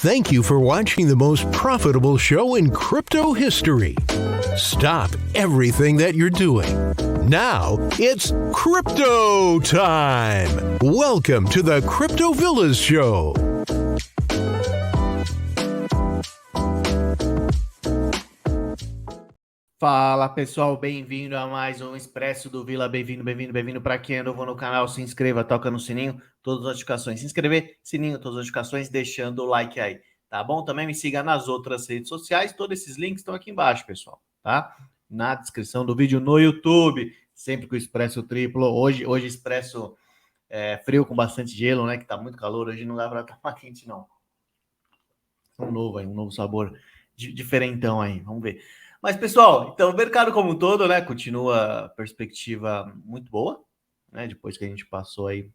Thank you for watching the most profitable show in crypto history. Stop everything that you're doing. Now it's crypto time. Welcome to the Crypto Villas Show. Fala pessoal, bem-vindo a mais um Expresso do Vila, bem-vindo para quem é novo no canal, se inscreva, toca no sininho, todas as notificações, se inscrever, sininho, todas as notificações, deixando o like aí, tá bom? Também me siga nas outras redes sociais, todos esses links estão aqui embaixo, pessoal, tá? Na descrição do vídeo no YouTube, sempre com o Expresso Triplo, hoje Expresso frio com bastante gelo, né, que tá muito calor, hoje não dá para tomar quente não. Um novo sabor diferentão aí, vamos ver. Mas, pessoal, então o mercado como um todo, né, continua a perspectiva muito boa, né, depois que a gente passou aí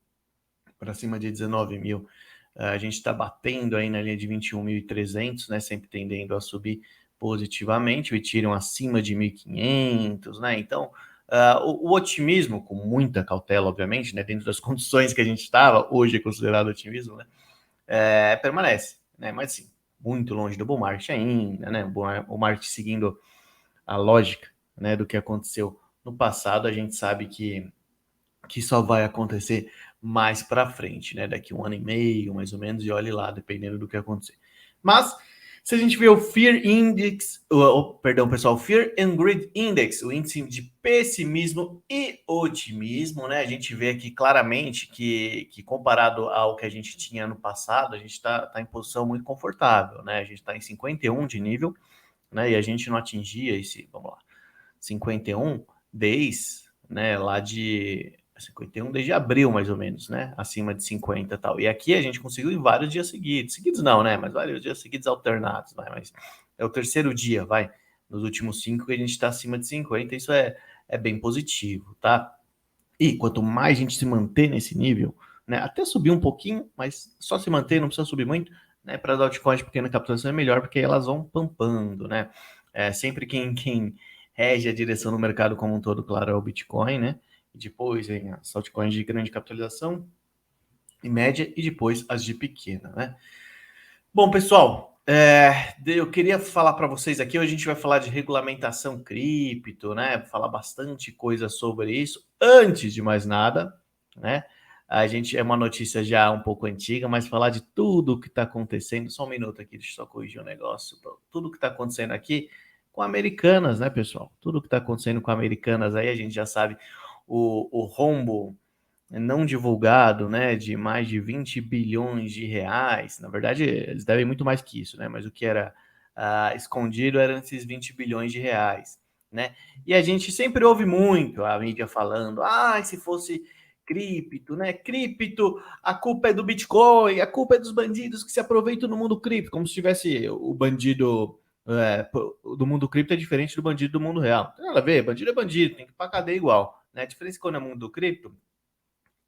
para cima de 19 mil, a gente está batendo aí na linha de 21.300, né, sempre tendendo a subir positivamente, o Ethereum acima de 1.500, né, então o otimismo, com muita cautela, obviamente, né, dentro das condições que a gente estava, hoje é considerado otimismo, né, permanece, né, mas sim, muito longe do bull market ainda, né, o market seguindo a lógica, né, do que aconteceu no passado, a gente sabe que só vai acontecer mais para frente, né, daqui 1 ano e meio, mais ou menos, e olhe lá, dependendo do que acontecer. Mas, se a gente vê o Fear Index, perdão, pessoal, Fear and Greed Index, o índice de pessimismo e otimismo, né, a gente vê aqui claramente que comparado ao que a gente tinha no passado, a gente está em posição muito confortável, né, a gente está em 51 de nível, né, e a gente não atingia esse, vamos lá, 51 desde, né, lá de 51 desde abril, mais ou menos, né, acima de 50 e tal. E aqui a gente conseguiu em vários dias seguidos não, né, mas vários dias seguidos alternados, vai, mas é o terceiro dia, vai, nos últimos 5 que a gente está acima de 50, isso é bem positivo, tá? E quanto mais a gente se manter nesse nível, né, até subir um pouquinho, mas só se manter, não precisa subir muito, né, para as altcoins de pequena capitalização é melhor, porque elas vão pampando, né? Sempre quem rege a direção no mercado como um todo, claro, é o Bitcoin, né? E depois vem as altcoins de grande capitalização e média, e depois as de pequena, né? Bom, pessoal, eu queria falar para vocês aqui, hoje a gente vai falar de regulamentação cripto, né? Falar bastante coisa sobre isso. Antes de mais nada, né? A gente é uma notícia já um pouco antiga, mas falar de tudo o que está acontecendo. Só um minuto aqui, deixa eu só corrigir um negócio. Tudo que está acontecendo aqui com Americanas, né, pessoal? Tudo que está acontecendo com Americanas aí, a gente já sabe o rombo não divulgado, né, de mais de 20 bilhões de reais. Na verdade, eles devem muito mais que isso, né? Mas o que era escondido eram esses 20 bilhões de reais, né? E a gente sempre ouve muito a mídia falando, se fosse cripto, né? Cripto, a culpa é do Bitcoin, a culpa é dos bandidos que se aproveitam no mundo cripto, como se tivesse o bandido do mundo cripto é diferente do bandido do mundo real. Não tem nada a ver, bandido é bandido, tem que ir pra cadeia igual, né? A diferença é que quando é mundo cripto,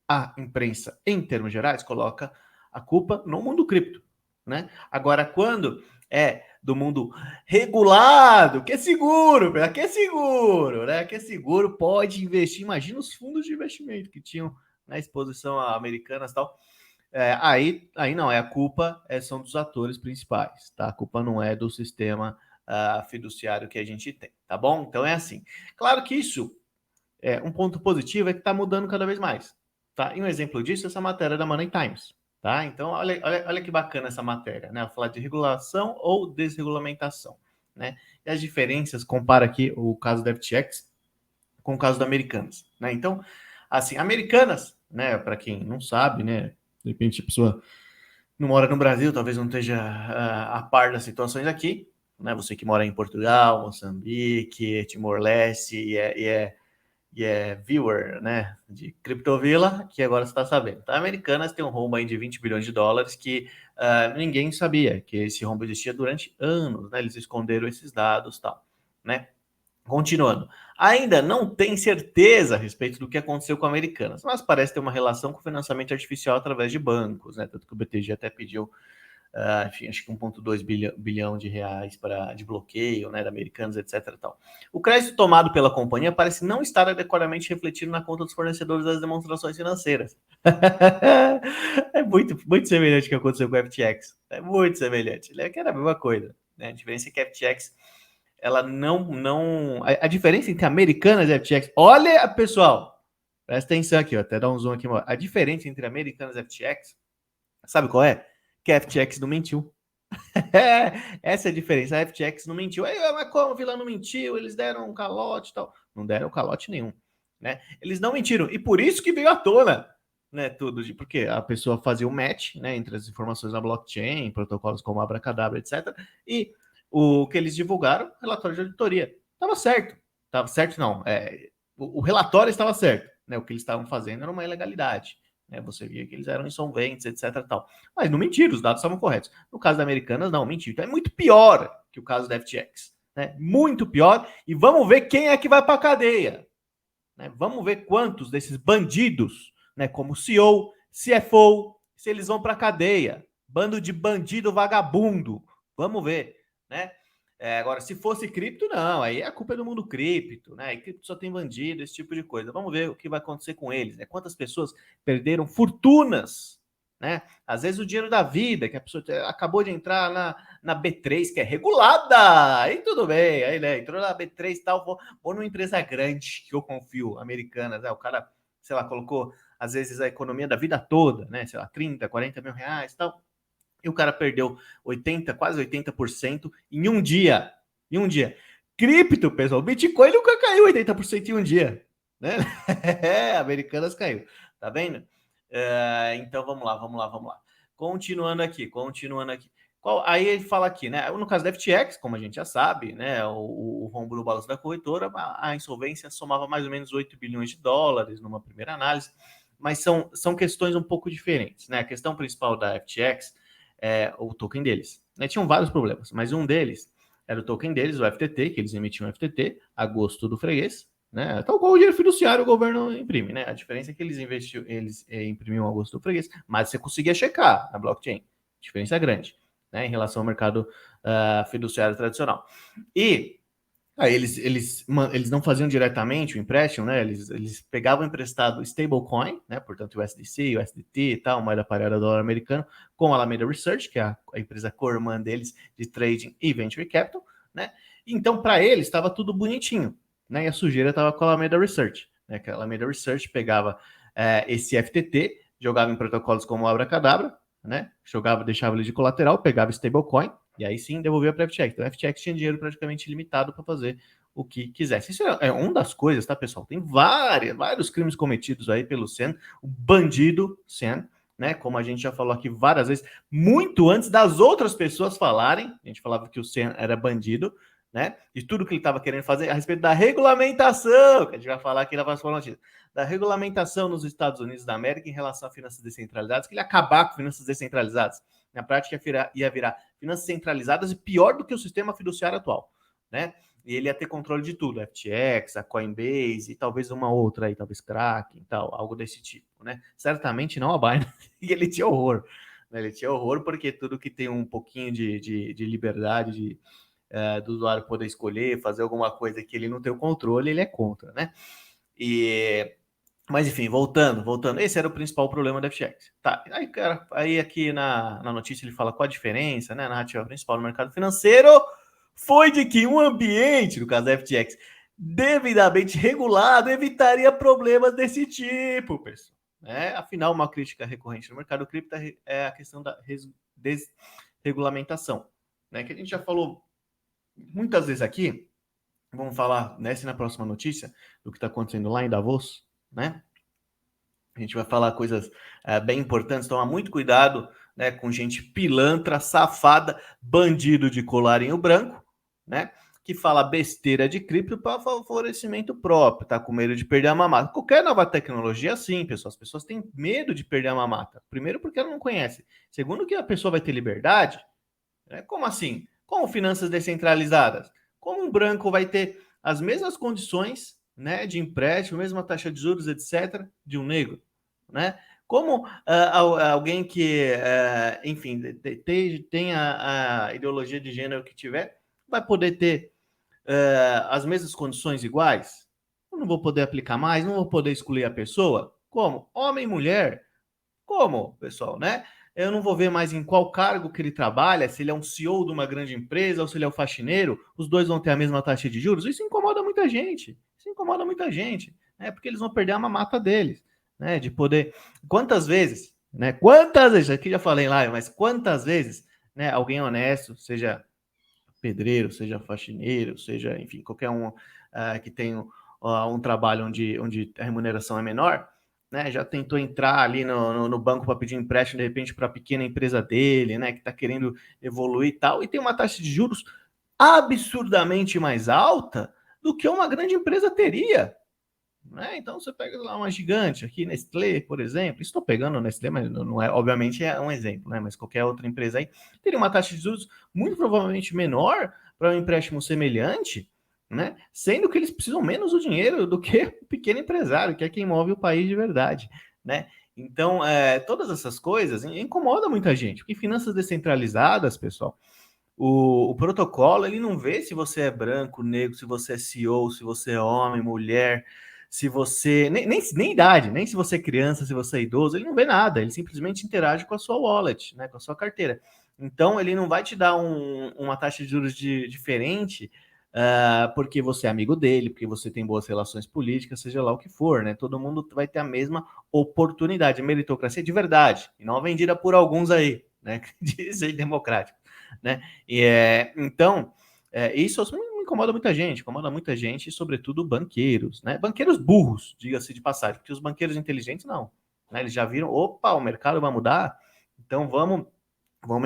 a imprensa, em termos gerais, coloca a culpa no mundo cripto, né? Agora, quando é do mundo regulado, que é seguro, né? Que é seguro, pode investir. Imagina os fundos de investimento que tinham na exposição a americanas e tal. Aí não, a culpa são dos atores principais, tá? A culpa não é do sistema fiduciário que a gente tem, tá bom? Então é assim. Claro que isso, um ponto positivo é que está mudando cada vez mais. Tá? E um exemplo disso é essa matéria da Money Times. Tá? Então, olha que bacana essa matéria, né? Falar de regulação ou desregulamentação, né? E as diferenças, compara aqui o caso da FTX com o caso da Americanas, né? Então, assim, Americanas, né? Para quem não sabe, né? De repente a pessoa não mora no Brasil, talvez não esteja a par das situações aqui, né? Você que mora em Portugal, Moçambique, Timor-Leste e é viewer, né, de Criptovilla, que agora você está sabendo. Tá? Americanas tem um rombo aí de 20 bilhões de dólares que ninguém sabia que esse rombo existia durante anos, né? Eles esconderam esses dados e tal, né? Continuando. Ainda não tem certeza a respeito do que aconteceu com Americanas, mas parece ter uma relação com financiamento artificial através de bancos, né? Tanto que o BTG até pediu enfim, acho que 1,2 bilhão de reais de bloqueio, né, da Americanas, etc. Tal. O crédito tomado pela companhia parece não estar adequadamente refletido na conta dos fornecedores das demonstrações financeiras. É muito, muito semelhante ao que aconteceu com a FTX. É muito semelhante. É que era a mesma coisa. Né? A diferença é que a FTX, ela não... A diferença entre Americanas e FTX... Olha, pessoal, presta atenção aqui, ó, até dar um zoom aqui. A diferença entre Americanas e FTX, sabe qual é? Que a FTX não mentiu. Essa é a diferença. A FTX não mentiu. Aí, mas como a Vila não mentiu? Eles deram um calote e tal. Não deram calote nenhum. Né? Eles não mentiram. E por isso que veio à tona, né, tudo. Porque a pessoa fazia o match, né, entre as informações na blockchain, protocolos como Abracadabra, etc. E o que eles divulgaram, relatório de auditoria. Estava certo. Estava certo, não. O relatório estava certo. Né? O que eles estavam fazendo era uma ilegalidade. Né? Você via que eles eram insolventes, etc. Tal. Mas não mentiram, os dados estavam corretos. No caso da Americanas, não, mentiu. Então é muito pior que o caso da FTX. Né? Muito pior. E vamos ver quem é que vai para a cadeia. Né? Vamos ver quantos desses bandidos, né, como CEO, CFO, se eles vão para a cadeia. Bando de bandido vagabundo. Vamos ver. Né? Agora, se fosse cripto, não. Aí a culpa é do mundo cripto. Né? E cripto só tem bandido, esse tipo de coisa. Vamos ver o que vai acontecer com eles. Né? Quantas pessoas perderam fortunas, né? Às vezes o dinheiro da vida, que a pessoa acabou de entrar na B3, que é regulada, aí tudo bem, aí, né, entrou na B3 e tal, vou numa empresa grande, que eu confio, Americanas, né, o cara, sei lá, colocou, às vezes, a economia da vida toda, né, sei lá, 30, 40 mil reais e tal, e o cara perdeu 80, quase 80% em um dia, Cripto, pessoal, o Bitcoin nunca caiu 80% em um dia, né? Americanas caiu, tá vendo? Então vamos lá. Continuando aqui. Aí ele fala aqui, né? No caso da FTX, como a gente já sabe, né? O rombo do balanço da corretora, a insolvência somava mais ou menos 8 bilhões de dólares numa primeira análise, mas são questões um pouco diferentes, né? A questão principal da FTX é o token deles. Né? Tinham vários problemas, mas um deles era o token deles, o FTT, que eles emitiam FTT a gosto do freguês, né? Tal qual o dinheiro fiduciário o governo imprime, né? A diferença é que eles imprimiam a gosto do freguês, mas você conseguia checar na blockchain. Diferença grande, né? Em relação ao mercado fiduciário tradicional. E aí eles não faziam diretamente o empréstimo, né? Eles pegavam emprestado stablecoin, né? Portanto, o USDC, o USDT e tal, moeda pareada do dólar americano, com a Alameda Research, que é a empresa co-irmã deles de trading e venture capital, né? Então, para eles, estava tudo bonitinho, né? E a sujeira estava com a Alameda Research, né? Que a Alameda Research pegava esse FTT, jogava em protocolos como o Abracadabra, né? Deixava ele de colateral, pegava stablecoin, e aí sim devolvia para a FTX. Então a FTX tinha dinheiro praticamente ilimitado para fazer o que quisesse. Isso é uma das coisas, tá, pessoal? Tem vários crimes cometidos aí pelo Sen, o bandido Sen, né? Como a gente já falou aqui várias vezes, muito antes das outras pessoas falarem, a gente falava que o Sen era bandido, né? De tudo que ele estava querendo fazer a respeito da regulamentação, que a gente vai falar aqui na próxima notícia, da regulamentação nos Estados Unidos da América em relação a finanças descentralizadas, que ele ia acabar com finanças descentralizadas. Na prática, ia virar finanças centralizadas e pior do que o sistema fiduciário atual, né? E ele ia ter controle de tudo, a FTX, a Coinbase e talvez uma outra aí, talvez Kraken e tal, algo desse tipo, né? Certamente não a Binance, e ele tinha horror, né? Ele tinha horror porque tudo que tem um pouquinho de liberdade do usuário poder escolher, fazer alguma coisa que ele não tem o controle, ele é contra, né? Mas enfim, voltando, esse era o principal problema da FTX. Tá, aí, cara, aí aqui na notícia ele fala qual a diferença, né? A narrativa principal no mercado financeiro foi de que um ambiente, no caso da FTX, devidamente regulado evitaria problemas desse tipo, pessoal. Né? Afinal, uma crítica recorrente no mercado cripto é a questão da desregulamentação, né? Que a gente já falou muitas vezes aqui. Vamos falar nessa e na próxima notícia do que está acontecendo lá em Davos, né? A gente vai falar coisas bem importantes, tomar muito cuidado, né, com gente pilantra, safada, bandido de colarinho branco, né, que fala besteira de cripto para favorecimento próprio, tá com medo de perder a mamata. Qualquer nova tecnologia é assim, pessoal. As pessoas têm medo de perder a mamata. Primeiro porque ela não conhece. Segundo que a pessoa vai ter liberdade. Né? Como assim? Como finanças descentralizadas? Como um branco vai ter as mesmas condições, né, de empréstimo, mesma taxa de juros, etc., de um negro, né? Como alguém que, enfim, tem a ideologia de gênero que tiver, vai poder ter as mesmas condições iguais? Eu não vou poder aplicar mais, não vou poder excluir a pessoa? Como? Homem e mulher? Como, pessoal, né? Eu não vou ver mais em qual cargo que ele trabalha, se ele é um CEO de uma grande empresa ou se ele é um faxineiro, os dois vão ter a mesma taxa de juros. Isso incomoda muita gente. Isso incomoda muita gente, né? Porque eles vão perder a mamata deles, né? De poder. Quantas vezes, né? Quantas vezes, aqui já falei lá, mas quantas vezes, né? Alguém honesto, seja pedreiro, seja faxineiro, seja, enfim, qualquer um que tem um trabalho onde a remuneração é menor, né? Já tentou entrar ali no banco para pedir um empréstimo, de repente, para a pequena empresa dele, né? Que está querendo evoluir e tal, e tem uma taxa de juros absurdamente mais alta do que uma grande empresa teria. Né? Então você pega lá uma gigante aqui, Nestlé, por exemplo. Estou pegando Nestlé, mas não é, obviamente é um exemplo, né? Mas qualquer outra empresa aí teria uma taxa de juros muito provavelmente menor para um empréstimo semelhante, né? Sendo que eles precisam menos do dinheiro do que o pequeno empresário, que é quem move o país de verdade, né? Então, todas essas coisas incomodam muita gente, porque finanças descentralizadas, pessoal, o protocolo, ele não vê se você é branco, negro, se você é CEO, se você é homem, mulher, se você. Nem idade, nem se você é criança, se você é idoso, ele não vê nada, ele simplesmente interage com a sua wallet, né, com a sua carteira. Então, ele não vai te dar uma taxa de juros diferente porque você é amigo dele, porque você tem boas relações políticas, seja lá o que for, né? Todo mundo vai ter a mesma oportunidade. Meritocracia de verdade, e não vendida por alguns aí, né? Que dizem democrático, né? Então, isso me incomoda muita gente, e sobretudo banqueiros, né? Banqueiros burros, diga-se de passagem, porque os banqueiros inteligentes não, né? Eles já viram, opa, o mercado vai mudar, então vamos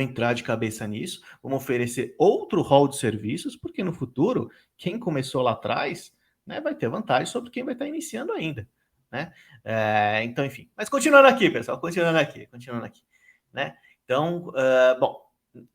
entrar de cabeça nisso, vamos oferecer outro rol de serviços, porque no futuro, quem começou lá atrás, né, vai ter vantagem sobre quem vai estar iniciando ainda, né? Então, enfim. Mas continuando aqui, pessoal, continuando aqui, né? Então, bom,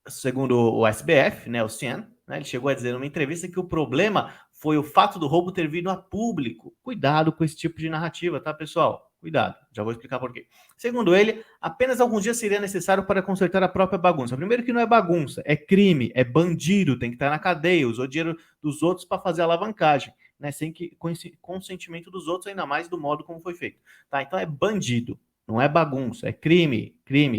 segundo o SBF, né, o CIAN, né, ele chegou a dizer numa entrevista que o problema foi o fato do roubo ter vindo a público. Cuidado com esse tipo de narrativa, tá, pessoal? Cuidado, já vou explicar por quê. Segundo ele, apenas alguns dias seria necessário para consertar a própria bagunça. Primeiro que não é bagunça, é crime, é bandido, tem que estar na cadeia, usou dinheiro dos outros para fazer alavancagem, né, sem que consentimento dos outros, ainda mais do modo como foi feito. Tá? Então é bandido, não é bagunça, é crime,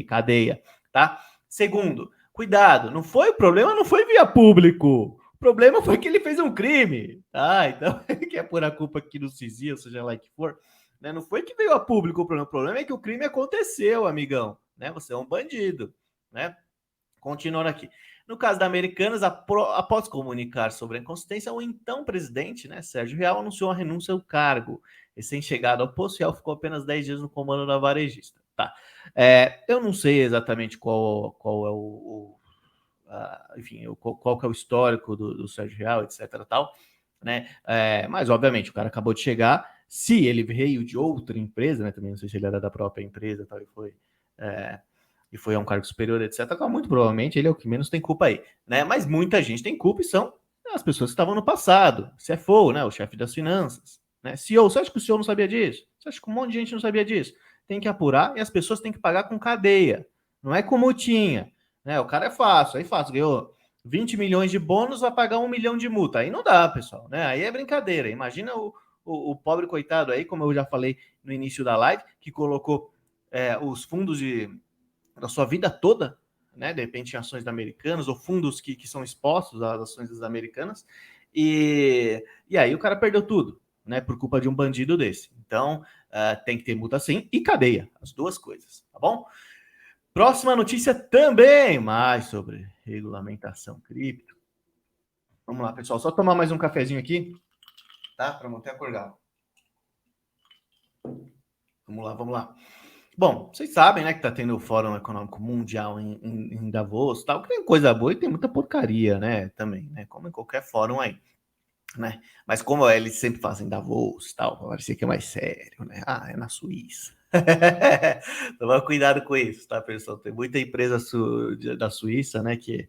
cadeia, tá? Segundo, cuidado, não foi o problema, não foi via público. O problema foi que ele fez um crime, tá? Então, que é por a culpa aqui do CISI, ou seja lá que for, né? Não foi que veio a público o problema é que o crime aconteceu, amigão, né? Você é um bandido, né? Continuando aqui. No caso da Americanas, após comunicar sobre a inconsistência, o então presidente, né, Sérgio Real, anunciou a renúncia ao cargo. Recém-chegado ao posto, Real ficou apenas 10 dias no comando da varejista. Tá. Eu não sei exatamente qual é enfim, qual que é o histórico do Sérgio Real, etc. Tal, né? Mas, obviamente, o cara acabou de chegar. Se ele veio de outra empresa, né? Também não sei se ele era da própria empresa, tal, e foi a um cargo superior, etc. Muito provavelmente ele é o que menos tem culpa aí, né? Mas muita gente tem culpa e são as pessoas que estavam no passado. CFO, né? O chefe das finanças, né? CEO, você acha que o CEO não sabia disso? Você acha que um monte de gente não sabia disso? Tem que apurar e as pessoas têm que pagar com cadeia. Não é como tinha, né? O cara é fácil, aí fácil, ganhou 20 milhões de bônus, vai pagar 1 milhão de multa. Aí não dá, pessoal, né? Aí é brincadeira. Imagina o pobre coitado aí, como eu já falei no início da live, que colocou os fundos da sua vida toda, né? De repente em ações da Americanas, ou fundos que são expostos às ações das Americanas, e aí o cara perdeu tudo, né? Por culpa de um bandido desse. Então, tem que ter multa sim e cadeia, as duas coisas, tá bom? Próxima notícia também, mais sobre regulamentação cripto. Vamos lá, pessoal, só tomar mais um cafezinho aqui, tá? Para manter acordado. Vamos lá. Bom, vocês sabem, né, que tá tendo o Fórum Econômico Mundial em Davos, tal, que tem coisa boa e tem muita porcaria, né, também, né, como em qualquer fórum aí, né, mas como eles sempre fazem Davos, tal, parecia que é mais sério, né, é na Suíça. Toma cuidado com isso, tá, pessoal, tem muita empresa da Suíça, né, que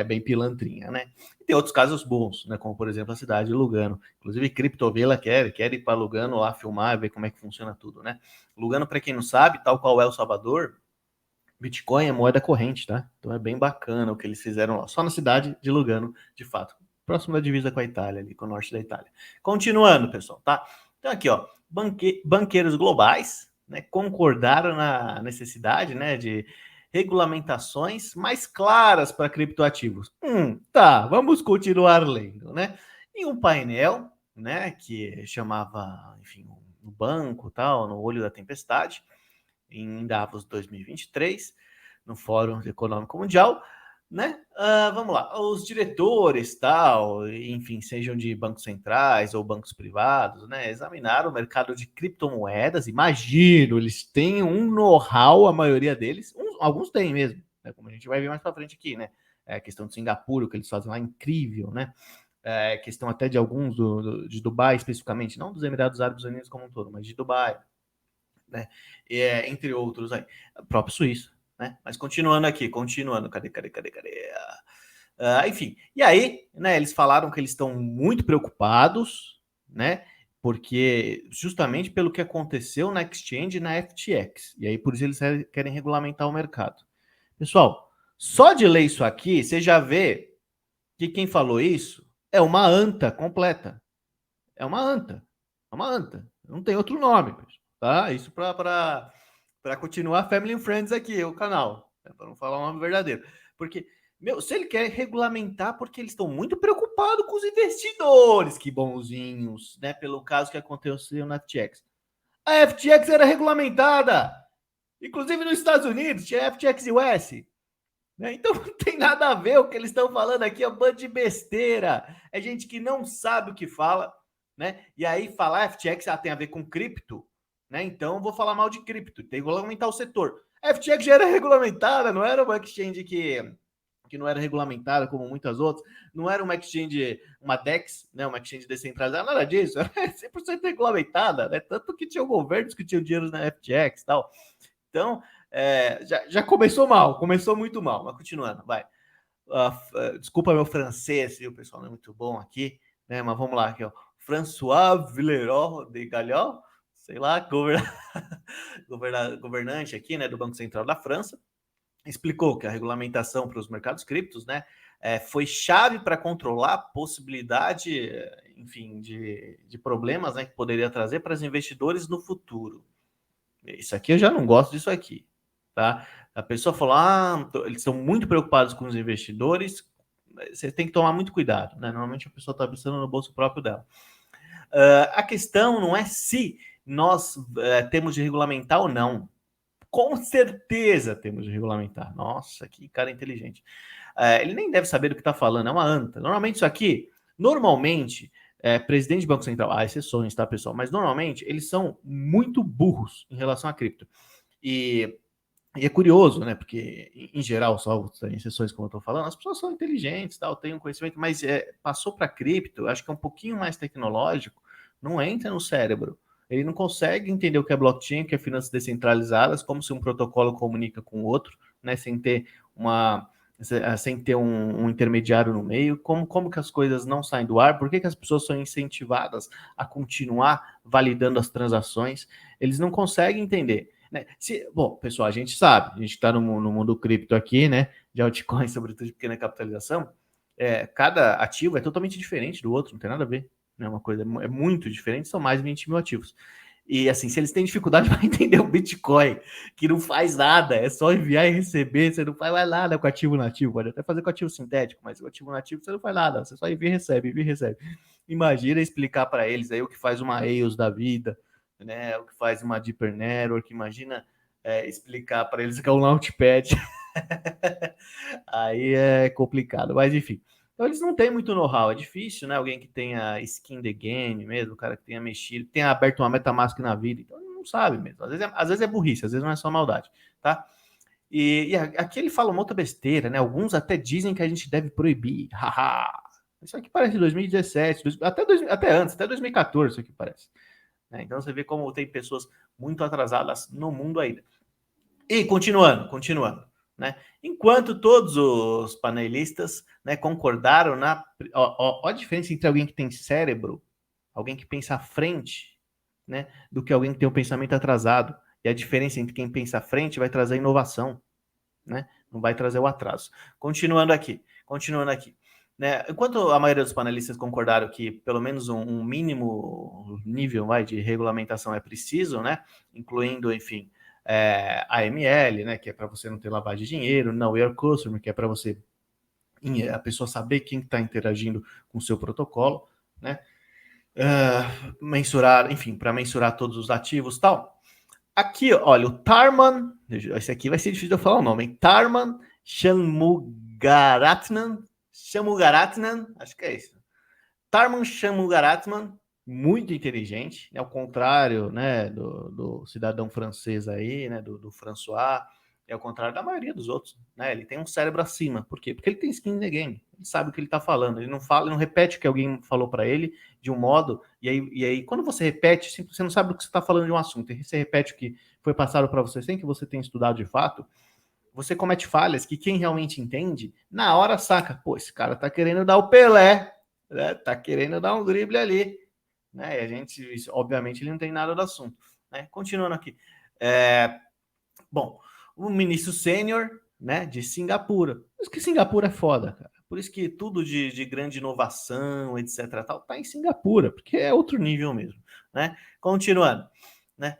bem pilantrinha, né? E tem outros casos bons, né? Como, por exemplo, a cidade de Lugano. Inclusive, Criptovila quer ir para Lugano lá filmar, ver como é que funciona tudo, né? Lugano, para quem não sabe, tal qual é El Salvador, Bitcoin é moeda corrente, tá? Então é bem bacana o que eles fizeram lá. Só na cidade de Lugano, de fato. Próximo da divisa com a Itália, ali, com o norte da Itália. Continuando, pessoal, tá? Então aqui, ó, banqueiros globais, né, concordaram na necessidade, né, de regulamentações mais claras para criptoativos. Tá, vamos continuar lendo, né? Em um painel, né, que chamava, enfim, no banco, tal, no olho da tempestade, em Davos 2023, no Fórum Econômico Mundial, né? Vamos lá, os diretores, tal, enfim, sejam de bancos centrais ou bancos privados, né? Examinaram o mercado de criptomoedas. Imagino, eles têm um know-how, a maioria deles, alguns têm mesmo, né? Como a gente vai ver mais para frente aqui, né? A questão de Singapura, o que eles fazem lá, é incrível, né? Questão até de alguns de Dubai especificamente, não dos Emirados Árabes Unidos como um todo, mas de Dubai, né? Entre outros aí, o próprio suíço, né? Mas continuando aqui, cadê? Enfim, e aí, né, eles falaram que eles estão muito preocupados, né? Porque justamente pelo que aconteceu na exchange e na FTX. E aí, por isso, eles querem regulamentar o mercado. Pessoal, só de ler isso aqui, você já vê que quem falou isso é uma anta completa. É uma anta. É uma anta. Não tem outro nome, tá? Isso para continuar Family and Friends aqui, o canal. Para não falar o nome verdadeiro. Porque, se ele quer regulamentar, porque eles estão muito preocupados com os investidores, que bonzinhos, né? Pelo caso que aconteceu na FTX. A FTX era regulamentada. Inclusive nos Estados Unidos, tinha FTX US. Né? Então não tem nada a ver o que eles estão falando aqui, é um bando de besteira. É gente que não sabe o que fala, né? E aí falar FTX tem a ver com cripto, né? Então eu vou falar mal de cripto, tem que regulamentar o setor. A FTX já era regulamentada, não era uma exchange que não era regulamentada como muitas outras, não era uma exchange, uma DEX, né, uma exchange descentralizada, nada disso, era 100% regulamentada, né? Tanto que tinha governos que tinham dinheiro na FTX e tal. Então, já começou mal, começou muito mal, mas continuando, vai. Desculpa meu francês, viu, pessoal, não é muito bom aqui, né? Mas vamos lá, aqui, ó. François Villeroy de Galliot, sei lá, governante aqui, né, do Banco Central da França, explicou que a regulamentação para os mercados criptos, né, foi chave para controlar a possibilidade, enfim, de problemas, né, que poderia trazer para os investidores no futuro. Isso aqui eu já não gosto disso aqui, tá? A pessoa falou, eles estão muito preocupados com os investidores, você tem que tomar muito cuidado, né? Normalmente a pessoa está pensando no bolso próprio dela. A questão não é se nós temos de regulamentar ou não. Com certeza temos de regulamentar. Nossa, que cara inteligente. Ele nem deve saber do que está falando, é uma anta. Normalmente isso aqui, presidente de Banco Central, há exceções, tá, pessoal? Mas normalmente eles são muito burros em relação a cripto. E é curioso, né? Porque, em geral, só em exceções, como eu estou falando, as pessoas são inteligentes, tal, têm um conhecimento, mas passou para cripto, acho que é um pouquinho mais tecnológico, não entra no cérebro. Ele não consegue entender o que é blockchain, o que é finanças descentralizadas, como se um protocolo comunica com o outro, né? Sem ter um intermediário no meio, como que as coisas não saem do ar, por que as pessoas são incentivadas a continuar validando as transações, eles não conseguem entender. Né? Bom, pessoal, a gente sabe, a gente está no mundo cripto aqui, né, de altcoins, sobretudo de pequena capitalização, cada ativo é totalmente diferente do outro, não tem nada a ver, né, uma coisa é muito diferente, são mais de 20 mil ativos. E assim, se eles têm dificuldade para entender o Bitcoin, que não faz nada, é só enviar e receber, você não faz mais nada com ativo nativo, pode até fazer com ativo sintético, mas o ativo nativo você não faz nada, você só envia e recebe. Imagina explicar para eles aí o que faz uma EOS da vida, né, o que faz uma Deeper Network, imagina explicar para eles que é um Launchpad. Aí é complicado, mas enfim. Então eles não têm muito know-how, é difícil, né? Alguém que tenha skin the game mesmo, o cara que tenha mexido, tenha aberto uma MetaMask na vida, então não sabe mesmo. Às vezes é burrice, às vezes não é só maldade, tá? E aqui ele fala uma outra besteira, né? Alguns até dizem que a gente deve proibir. Haha. Isso aqui parece 2017, até antes, até 2014 isso aqui parece. Né? Então você vê como tem pessoas muito atrasadas no mundo ainda. E continuando, né? Enquanto todos os panelistas, né, concordaram na... Ó, a diferença entre alguém que tem cérebro, alguém que pensa à frente, né, do que alguém que tem um pensamento atrasado. E a diferença entre quem pensa à frente vai trazer inovação, né? Não vai trazer o atraso. Continuando aqui. Né? Enquanto a maioria dos panelistas concordaram que pelo menos um mínimo nível de regulamentação é preciso, né? Incluindo, enfim, AML, né? Que é para você não ter lavagem de dinheiro, Know Your Customer, que é para você a pessoa saber quem está interagindo com o seu protocolo, né? Mensurar, enfim, para mensurar todos os ativos e tal. Aqui, olha, o Tharman, esse aqui vai ser difícil de eu falar o nome, hein? Tharman Shanmugaratnam, acho que é isso. Tharman Shanmugaratnam, muito inteligente, né? Ao contrário, né, do cidadão francês aí, né, do François, é ao contrário da maioria dos outros, né? Ele tem um cérebro acima. Por quê? Porque ele tem skin in the game. Ele sabe o que ele está falando. Ele não fala, ele não repete o que alguém falou para ele de um modo. E aí, quando você repete, você não sabe do que você está falando de um assunto. E você repete o que foi passado para você sem que você tenha estudado de fato. Você comete falhas que quem realmente entende, na hora saca. Pô, esse cara tá querendo dar o Pelé, né? Tá querendo dar um drible ali, né? E a gente, obviamente, ele não tem nada do assunto, né? Continuando aqui. Bom, o ministro sênior, né, de Singapura. Por isso que Singapura é foda, cara. Por isso que tudo de grande inovação, etc, tal, tá em Singapura, porque é outro nível mesmo, né? Continuando, né?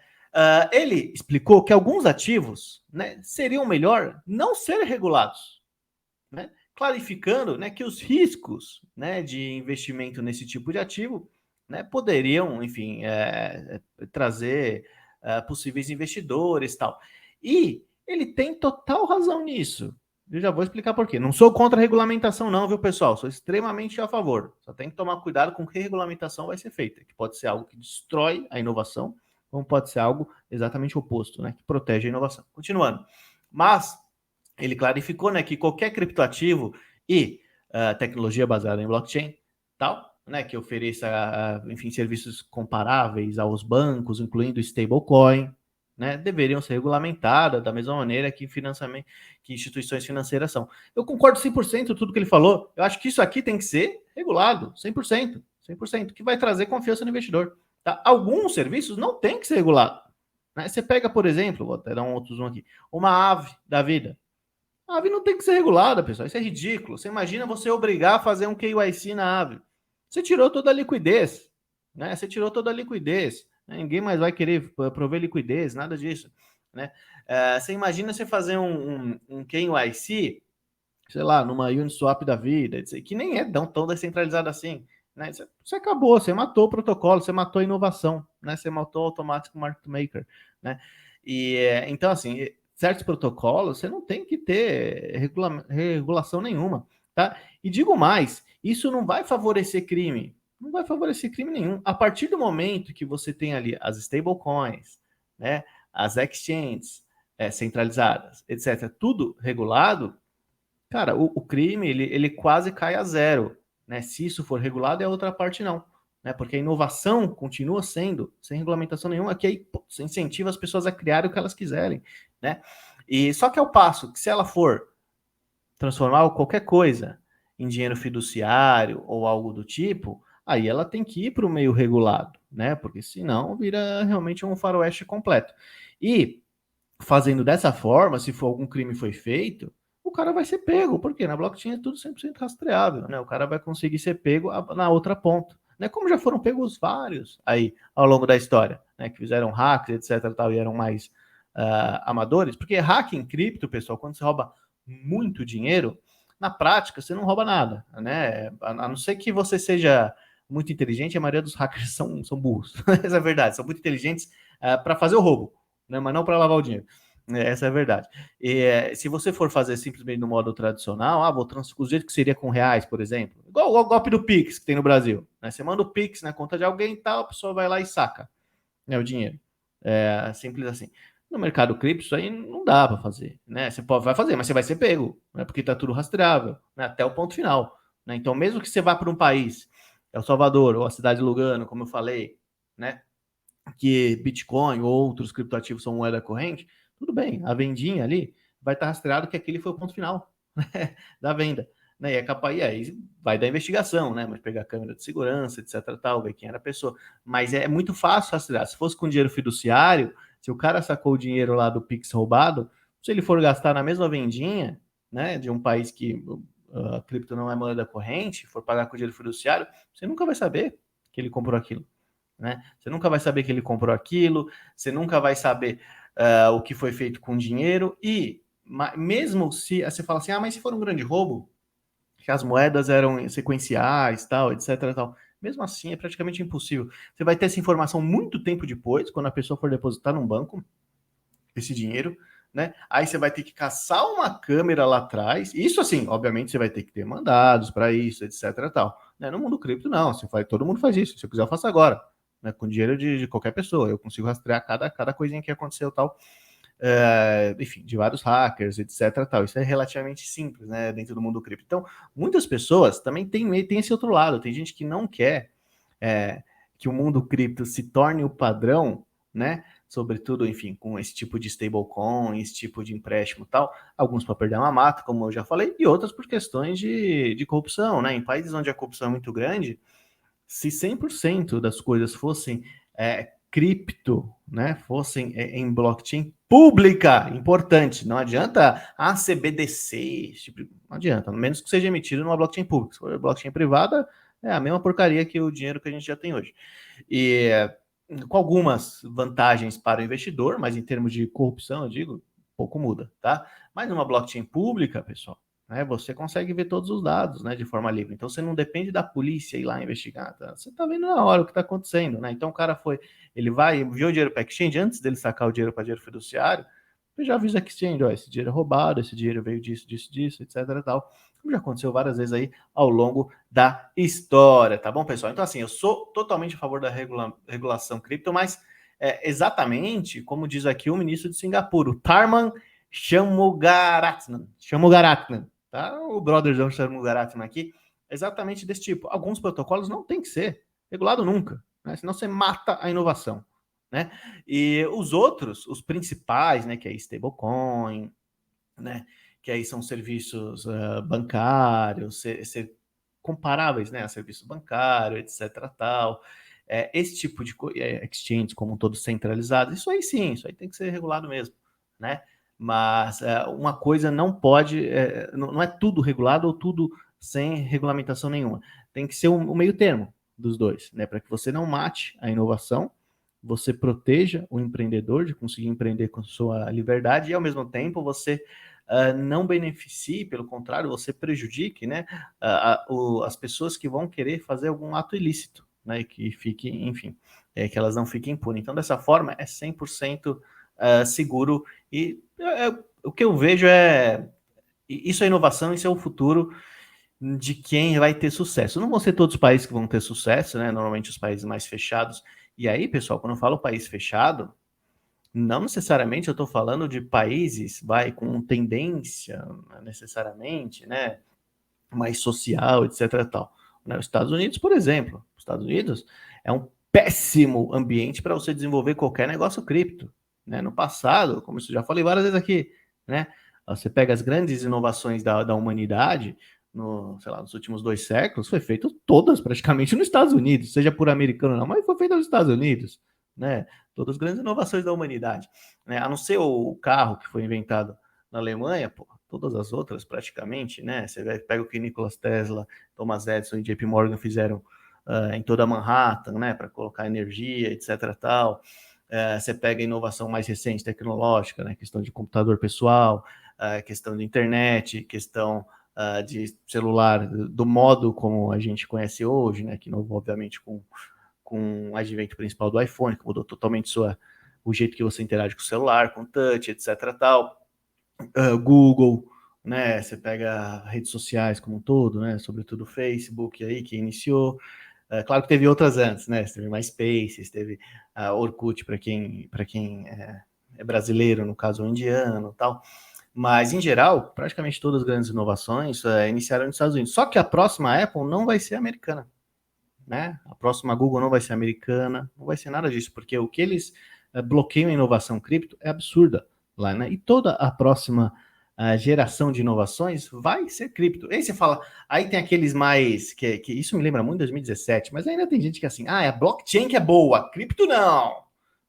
Ele explicou que alguns ativos, né, seriam melhor não serem regulados, né? Clarificando, né, que os riscos, né, de investimento nesse tipo de ativo, né, poderiam, enfim, trazer possíveis investidores, tal. E ele tem total razão nisso. Eu já vou explicar por quê. Não sou contra a regulamentação, não, viu, pessoal? Sou extremamente a favor. Só tem que tomar cuidado com que regulamentação vai ser feita, que pode ser algo que destrói a inovação, como pode ser algo exatamente oposto, né, que protege a inovação. Continuando. Mas ele clarificou, né, que qualquer criptoativo e tecnologia baseada em blockchain, tal, né, que ofereça, enfim, serviços comparáveis aos bancos, incluindo stablecoin, né, deveriam ser regulamentadas da mesma maneira que financiamento, que instituições financeiras são. Eu concordo 100% com tudo que ele falou. Eu acho que isso aqui tem que ser regulado, 100%, 100%, que vai trazer confiança no investidor. Tá? Alguns serviços não tem que ser regulado. Né? Você pega, por exemplo, vou até dar um outro zoom aqui, uma ave da vida. A ave não tem que ser regulada, pessoal. Isso é ridículo. Você imagina você obrigar a fazer um KYC na ave. Você tirou toda a liquidez, né? Você tirou toda a liquidez. Né? Ninguém mais vai querer prover liquidez, nada disso, né? Você imagina você fazer um KYC, sei lá, numa Uniswap da vida, que nem é tão descentralizado assim, né? Você acabou, você matou o protocolo, você matou a inovação, né? Você matou o Automatic Market Maker, né? E então, assim, certos protocolos você não tem que ter regulação nenhuma, tá? E digo mais, isso não vai favorecer crime, não vai favorecer crime nenhum. A partir do momento que você tem ali as stablecoins, né? As exchanges centralizadas, etc., tudo regulado, cara, o crime ele quase cai a zero, né? Se isso for regulado, é a outra parte não, né? Porque a inovação continua sendo sem regulamentação nenhuma, que aí incentiva as pessoas a criarem o que elas quiserem, né? E só que ao passo que se ela for transformar qualquer coisa em dinheiro fiduciário ou algo do tipo, aí ela tem que ir para o meio regulado, né? Porque senão vira realmente um faroeste completo. E fazendo dessa forma, se for algum crime foi feito, o cara vai ser pego, porque na blockchain é tudo 100% rastreável, né? O cara vai conseguir ser pego na outra ponta, né? Como já foram pegos vários aí ao longo da história, né? Que fizeram hacks, etc, tal, e eram mais amadores, porque hack em cripto, pessoal, quando você rouba muito dinheiro, na prática você não rouba nada, né? A não ser que você seja muito inteligente, a maioria dos hackers são burros, essa é a verdade, são muito inteligentes para fazer o roubo, né? Mas não para lavar o dinheiro. Essa é a verdade. E se você for fazer simplesmente no modo tradicional, vou o jeito que seria com reais, por exemplo, igual o golpe do Pix que tem no Brasil, né? Você manda o Pix na conta de alguém e tal, a pessoa vai lá e saca, né, o dinheiro. Simples assim. No mercado cripto, isso aí não dá para fazer, né? Você vai fazer, mas você vai ser pego, né? Porque está tudo rastreável, né? Até o ponto final, né? Então, mesmo que você vá para um país, El Salvador ou a cidade de Lugano, como eu falei, né? Que Bitcoin ou outros criptoativos são moeda corrente, tudo bem, a vendinha ali, vai estar rastreado que aquele foi o ponto final da venda. Né? E é capaz, e aí vai dar investigação, né? Mas pegar câmera de segurança, etc, tal, ver quem era a pessoa. Mas é muito fácil rastrear. Se fosse com dinheiro fiduciário, se o cara sacou o dinheiro lá do Pix roubado, se ele for gastar na mesma vendinha, né, de um país que a cripto não é moeda corrente, for pagar com dinheiro fiduciário, você nunca vai saber que ele comprou aquilo. Né? Você nunca vai saber que ele comprou aquilo, você nunca vai saber o que foi feito com o dinheiro, e mesmo se você fala assim, mas se for um grande roubo, que as moedas eram sequenciais, tal, etc, tal, mesmo assim é praticamente impossível. Você vai ter essa informação muito tempo depois, quando a pessoa for depositar num banco esse dinheiro, né? Aí você vai ter que caçar uma câmera lá atrás. Isso assim, obviamente você vai ter que ter mandados para isso, etc, tal. Né? No mundo cripto não, você faz, todo mundo faz isso. Se eu quiser eu faço agora, né? Com dinheiro de qualquer pessoa, eu consigo rastrear cada coisinha que aconteceu, tal. Enfim, de vários hackers, etc, tal. Isso é relativamente simples, né? Dentro do mundo cripto. Então, muitas pessoas também têm esse outro lado. Tem gente que não quer que o mundo cripto se torne o padrão, né? Sobretudo, enfim, com esse tipo de stablecoin, esse tipo de empréstimo e tal, alguns para perder uma mata, como eu já falei, e outras por questões de corrupção, né? Em países onde a corrupção é muito grande, se 100% das coisas fossem cripto, né, fossem em blockchain pública, importante, não adianta CBDC, tipo, não adianta, a menos que seja emitido numa blockchain pública. Se for blockchain privada, é a mesma porcaria que o dinheiro que a gente já tem hoje. E com algumas vantagens para o investidor, mas em termos de corrupção, eu digo, pouco muda, tá? Mas numa blockchain pública, pessoal, né, você consegue ver todos os dados, né, de forma livre. Então você não depende da polícia ir lá investigar, tá? Você tá vendo na hora o que está acontecendo, né? Então o cara ele vai enviou o dinheiro para exchange antes dele sacar o dinheiro para dinheiro fiduciário, ele já avisa a exchange, ó, esse dinheiro é roubado, esse dinheiro veio disso, etc e tal. Como já aconteceu várias vezes aí ao longo da história, tá bom, pessoal? Então assim, eu sou totalmente a favor da regulação cripto, mas exatamente como diz aqui o ministro de Singapura, o Tharman Shanmugaratnam, tá? O brotherzão Shanmugaratnam aqui, exatamente desse tipo. Alguns protocolos não tem que ser regulado nunca, né? Senão você mata a inovação, né? E os outros, os principais, né, que é stablecoin, né, que aí são serviços bancários, ser comparáveis, né, a serviço bancário, etc, tal. Esse tipo de exchange como um todo centralizado, isso aí sim, isso aí tem que ser regulado mesmo, né? Mas uma coisa não pode, não é tudo regulado ou tudo sem regulamentação nenhuma. Tem que ser o meio termo dos dois, né? Para que você não mate a inovação, você proteja o empreendedor de conseguir empreender com sua liberdade e, ao mesmo tempo, você não beneficie, pelo contrário, você prejudique, né, as pessoas que vão querer fazer algum ato ilícito, né, e que fiquem, enfim, que elas não fiquem impunes. Então, dessa forma, é 100% seguro e o que eu vejo isso é inovação, isso é o futuro de quem vai ter sucesso. Não vão ser todos os países que vão ter sucesso, né? Normalmente os países mais fechados. E aí, pessoal, quando eu falo país fechado, não necessariamente eu estou falando de países, com tendência, necessariamente, né? Mais social, etc. Tal. Né? Os Estados Unidos, por exemplo. Os Estados Unidos é um péssimo ambiente para você desenvolver qualquer negócio cripto. Né? No passado, como eu já falei várias vezes aqui, né? Você pega as grandes inovações da humanidade, nos últimos 2 séculos, foi feito todas praticamente nos Estados Unidos, seja por americano ou não, mas foi feito nos Estados Unidos, né? Todas as grandes inovações da humanidade, né? A não ser o carro que foi inventado na Alemanha, pô, todas as outras praticamente, né? Você pega o que Nikola Tesla, Thomas Edison e JP Morgan fizeram em toda Manhattan, né? Para colocar energia, etc. Tal. Você pega a inovação mais recente tecnológica, né? Questão de computador pessoal, questão de internet, questão de celular do modo como a gente conhece hoje, né? Que novo, obviamente, com o advento principal do iPhone, que mudou totalmente o jeito que você interage com o celular, com touch, etc. Tal. Google, né? Você pega redes sociais como um todo, né? Sobretudo o Facebook aí que iniciou. Claro que teve outras antes, né? Teve MySpace, teve Orkut para quem é brasileiro, no caso, ou indiano, tal. Mas, em geral, praticamente todas as grandes inovações iniciaram nos Estados Unidos. Só que a próxima Apple não vai ser americana, né? A próxima Google não vai ser americana, não vai ser nada disso, porque o que eles bloqueiam a inovação cripto é absurda lá, né? E toda a próxima a geração de inovações vai ser cripto. Aí você fala, aí tem aqueles mais, que isso me lembra muito de 2017, mas ainda tem gente que é assim, é a blockchain que é boa, cripto não.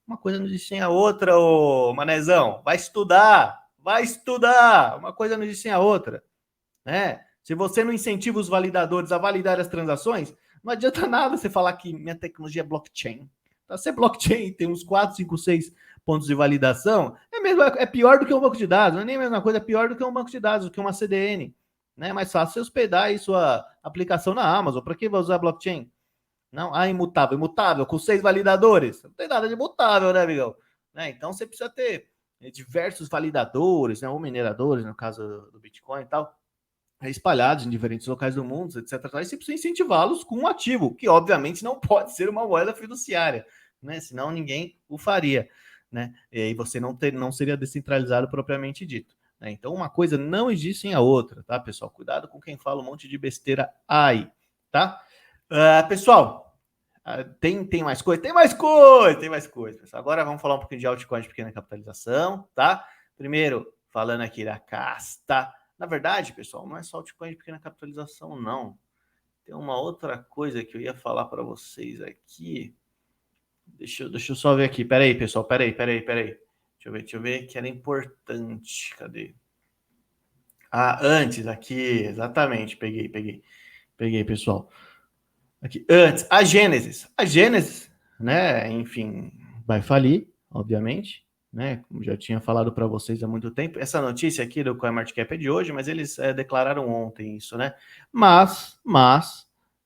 Uma coisa não diz sem a outra, ô manezão, vai estudar, uma coisa não diz sem a outra, né? Se você não incentiva os validadores a validar as transações, não adianta nada você falar que minha tecnologia é blockchain. Tá, se é blockchain, tem uns 4, 5, 6 pontos de validação, é pior do que um banco de dados, não é nem a mesma coisa, é pior do que um banco de dados, do que uma CDN. Né? É mais fácil você hospedar aí sua aplicação na Amazon. Para que vai usar blockchain? Não, imutável, com 6 validadores. Não tem nada de imutável, né, amigão? Né? Então você precisa ter diversos validadores, né, ou mineradores, no caso do Bitcoin e tal, espalhados em diferentes locais do mundo, etc. E você precisa incentivá-los com um ativo, que obviamente não pode ser uma moeda fiduciária, né? Senão ninguém o faria, né? E aí você não seria descentralizado propriamente dito. Né? Então uma coisa não existe sem a outra, tá, pessoal? Cuidado com quem fala um monte de besteira aí, tá? Pessoal, tem mais coisa? Tem mais coisa, pessoal. Agora vamos falar um pouquinho de altcoin de pequena capitalização, tá? Primeiro, falando aqui da casta. Na verdade, pessoal, não é só altcoin de pequena capitalização, não. Tem uma outra coisa que eu ia falar para vocês aqui. Deixa eu só ver aqui. Peraí, pessoal. Peraí. Deixa eu ver que era importante. Cadê? Antes aqui. Exatamente. Peguei, pessoal. Aqui. Antes, a Gênesis. A Gênesis, né? Enfim, vai falir, obviamente. Né? Como já tinha falado para vocês há muito tempo. Essa notícia aqui do CoinMarketCap é de hoje, mas eles declararam ontem isso, né? Mas,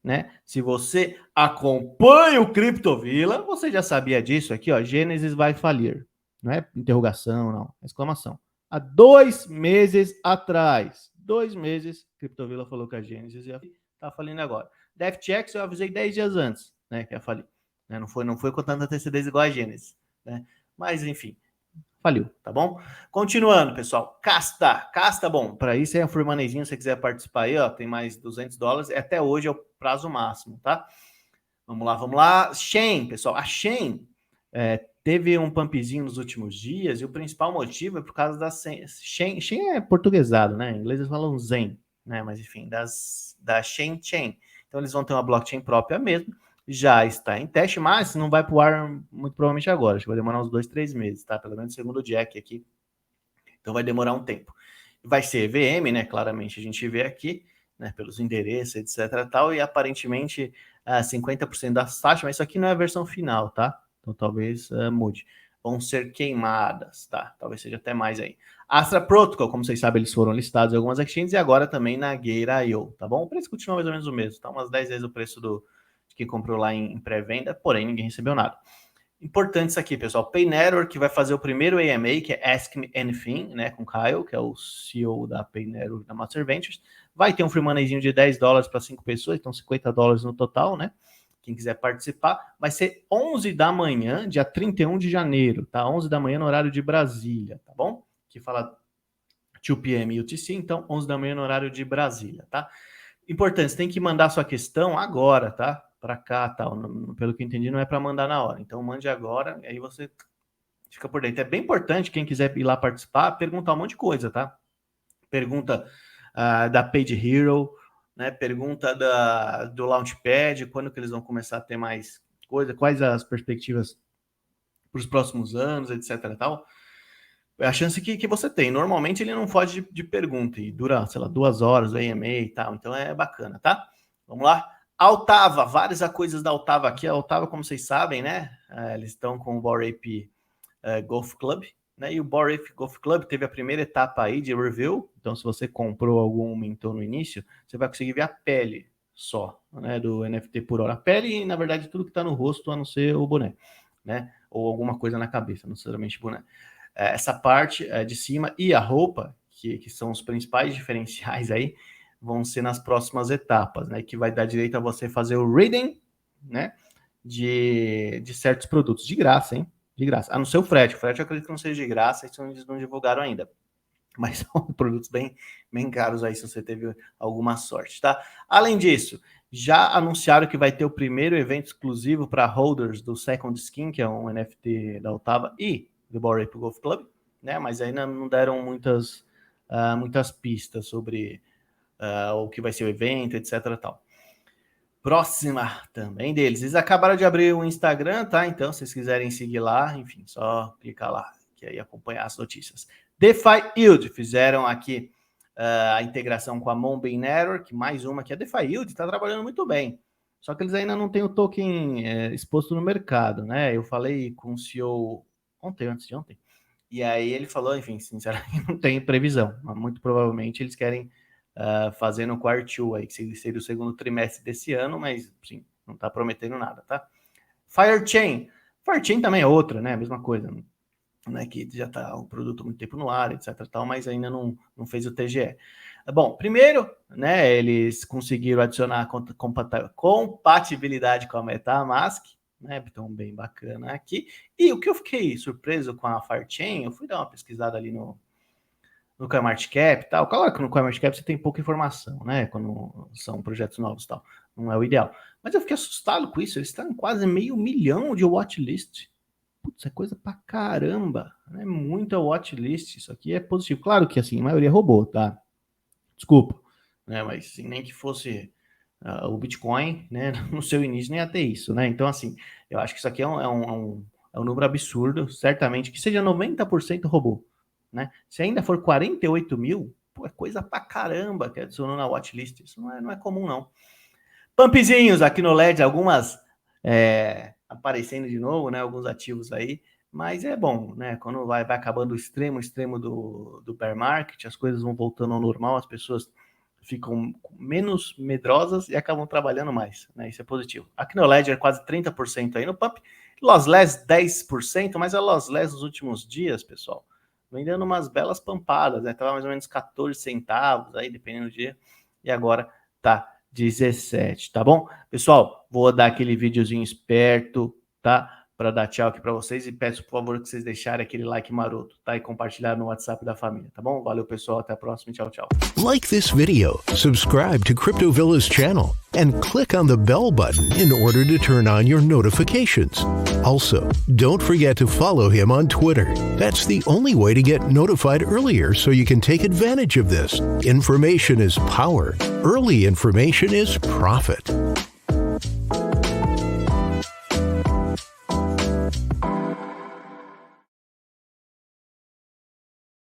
né? Se você acompanha o Criptovilla, você já sabia disso aqui, ó. Gênesis vai falir. Não é interrogação, não. Exclamação. Há 2 meses atrás. 2 meses, Criptovilla falou que a Gênesis ia tá falindo agora. DevChex eu avisei 10 dias antes, né? Que ia falir. Né? Não foi com tanta antecedência igual a Gênesis, né? Mas, enfim, faliu, tá bom? Continuando, pessoal. Casta, bom, para isso é um free moneyzinho, se você quiser participar aí, ó, tem mais $200, até hoje é o prazo máximo, tá? Vamos lá. Chain, pessoal, a Chain teve um pumpzinho nos últimos dias e o principal motivo é por causa da Chain é portuguesado, né? Em inglês eles falam Zen, né? Mas enfim, da Chain. Então eles vão ter uma blockchain própria mesmo, já está em teste, mas não vai para o ar muito provavelmente agora, acho que vai demorar uns 2, 3 meses, tá? Pelo menos segundo o Jack aqui. Então vai demorar um tempo. Vai ser EVM, né? Claramente a gente vê aqui, né? Pelos endereços, etc. Tal, e aparentemente 50% das taxas, mas isso aqui não é a versão final, tá? Então talvez mude. Vão ser queimadas, tá? Talvez seja até mais aí. Astra Protocol, como vocês sabem, eles foram listados em algumas exchanges e agora também na Gate.io, tá bom? O preço continua mais ou menos o mesmo, tá? Umas 10 vezes o preço de quem comprou lá em pré-venda, porém ninguém recebeu nada. Importante isso aqui, pessoal. PayNetwork, que vai fazer o primeiro AMA, que é Ask Me Anything, né, com Kyle, que é o CEO da PayNetwork da Master Ventures. Vai ter um free moneyzinho de $10 para 5 pessoas, então $50 no total, né? Quem quiser participar, vai ser 11 da manhã, dia 31 de janeiro, tá? 11 da manhã no horário de Brasília, tá bom? Que fala 2 p.m. UTC, então 11 da manhã no horário de Brasília, tá? Importante, você tem que mandar sua questão agora, tá? Para cá, tal. Pelo que eu entendi, não é para mandar na hora. Então mande agora, aí você fica por dentro. É bem importante, quem quiser ir lá participar, perguntar um monte de coisa, tá? Pergunta da Page Hero, né? Pergunta do Launchpad, quando que eles vão começar a ter mais coisa, quais as perspectivas para os próximos anos, etc. Tal. É a chance que você tem. Normalmente ele não foge de pergunta e dura, sei lá, 2 horas, o AMA e tal. Então é bacana, tá? Vamos lá. Altava, várias coisas da Altava aqui. A Altava, como vocês sabem, né? Eles estão com o Bored Ape Golf Club, né? E o Bored Ape Golf Club teve a primeira etapa aí de review. Então, se você comprou algum mentor no início, você vai conseguir ver a pele só, né? Do NFT por hora. A pele e, na verdade, tudo que está no rosto, a não ser o boné, né? Ou alguma coisa na cabeça, não necessariamente boné. Essa parte de cima e a roupa, que são os principais diferenciais aí, vão ser nas próximas etapas, né? Que vai dar direito a você fazer o reading, né? De certos produtos. De graça, hein? De graça. A não ser o frete. O frete eu acredito que não seja de graça, isso eles não divulgaram ainda. Mas são produtos bem caros aí, se você teve alguma sorte, tá? Além disso, já anunciaram que vai ter o primeiro evento exclusivo para holders do Second Skin, que é um NFT da Altava, e do Bored Ape Golf Club, né? Mas ainda não deram muitas muitas pistas sobre o que vai ser o evento, etc. Tal. Próxima também deles. Eles acabaram de abrir o Instagram, tá? Então, se vocês quiserem seguir lá, enfim, só clicar lá, que aí acompanhar as notícias. DeFi Yield, fizeram aqui a integração com a Moonbeam Network, mais uma que a DeFi Yield está trabalhando muito bem. Só que eles ainda não têm o token exposto no mercado, né? Eu falei com o CEO antes de ontem, e aí ele falou, enfim, sinceramente, não tem previsão, mas muito provavelmente eles querem fazer no Q2 aí, que seria o segundo trimestre desse ano, mas sim, não está prometendo nada, tá? Firechain também é outra, né? A mesma coisa, né? Que já está um produto há muito tempo no ar, etc. Tal, mas ainda não fez o TGE. Bom, primeiro, né? Eles conseguiram adicionar compatibilidade com a MetaMask, né? Então, bem bacana aqui. E o que eu fiquei surpreso com a Firechain, eu fui dar uma pesquisada ali no CoinMarketCap e tal. Claro que no CoinMarketCap você tem pouca informação, né? Quando são projetos novos e tal. Não é o ideal. Mas eu fiquei assustado com isso. Eles estão em quase 500 mil de watchlist. Putz, é coisa pra caramba. É muita watchlist. Isso aqui é positivo. Claro que, assim, a maioria é robô, tá? Desculpa. Né? Mas assim, nem que fosse o Bitcoin, né? No seu início nem ia ter isso, né? Então, assim, eu acho que isso aqui é um número absurdo. Certamente que seja 90% robô. Né? Se ainda for 48 mil, pô, é coisa pra caramba que adicionou na watchlist. Isso não é comum, não. Pumpzinhos aqui no LED, algumas aparecendo de novo, né? Alguns ativos aí, mas é bom, né? Quando vai acabando o extremo do bear market, as coisas vão voltando ao normal, as pessoas ficam menos medrosas e acabam trabalhando mais, né? Isso é positivo. Aqui no LED é quase 30% aí no Pump, Lossless 10%, mas a Lossless nos últimos dias, pessoal, vem dando umas belas pampadas, né? Tava mais ou menos 14 centavos aí, dependendo do dia, e agora tá 17, tá bom? Pessoal, vou dar aquele videozinho esperto, tá? Para dar tchau aqui para vocês e peço, por favor, que vocês deixarem aquele like maroto, tá? E compartilhar no WhatsApp da família, tá bom? Valeu, pessoal, até a próxima, tchau, tchau. Like this video, subscribe to Crypto Villa's channel, and click on the bell button in order to turn on your notifications. Also, don't forget to follow him on Twitter. That's the only way to get notified earlier so you can take advantage of this. Information is power. Early information is profit.